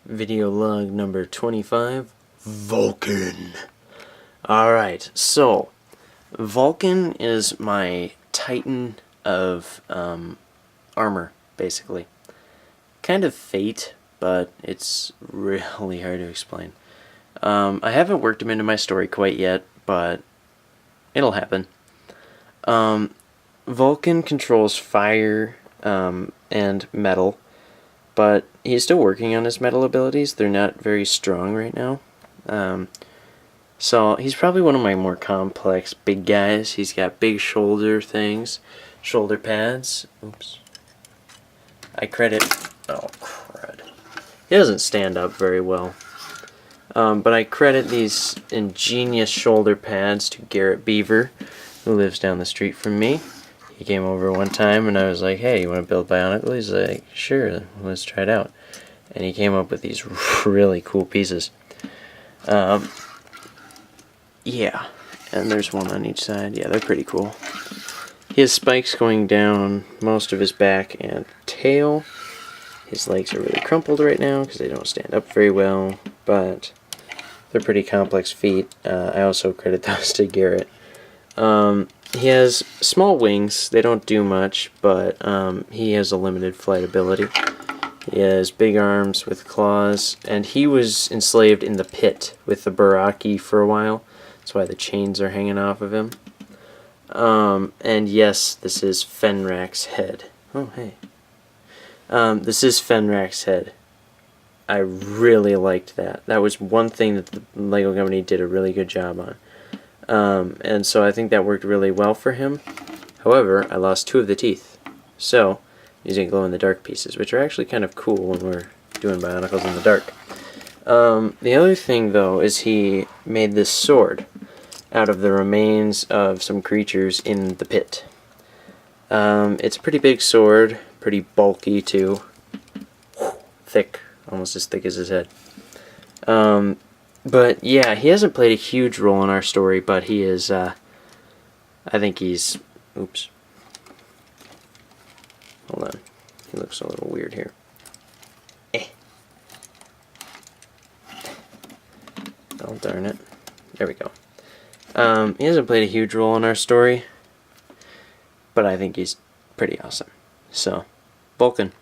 Video log number 25, Vulcan. Alright, so Vulcan is my titan of armor, basically. Kind of fate, but it's really hard to explain. I haven't worked him into my story quite yet, but it'll happen. Vulcan controls fire and metal, but he's still working on his metal abilities. They're not very strong right now. So he's probably one of my more complex big guys. He's got big shoulder things, shoulder pads. Oops. I credit... Oh, crud. He doesn't stand up very well. But I credit these ingenious shoulder pads to Garrett Beaver, who lives down the street from me. He came over one time and I was like, hey, you want to build Bionicle? He's like, sure, let's try it out. And he came up with these really cool pieces. Yeah, and there's one on each side. Yeah, they're pretty cool. He has spikes going down most of his back and tail. His legs are really crumpled right now because they don't stand up very well, but they're pretty complex feet. I also credit those to Garrett. He has small wings. They don't do much, but he has a limited flight ability. He has big arms with claws, and he was enslaved in the pit with the Baraki for a while. That's why the chains are hanging off of him. And yes, this is Fenrak's head. Oh, hey. This is Fenrak's head. I really liked that. That was one thing that the LEGO company did a really good job on. And so I think that worked really well for him. However, I lost 2 of the teeth. So, using glow-in-the-dark pieces, which are actually kind of cool when we're doing Bionicles in the dark. The other thing, though, is he made this sword out of the remains of some creatures in the pit. It's a pretty big sword, pretty bulky, too. Thick, almost as thick as his head. But yeah, he hasn't played a huge role in our story, but he is, I think he's, oops. Hold on, he looks a little weird here. Oh, darn it. There we go. He hasn't played a huge role in our story, but I think he's pretty awesome. So, Vulcan.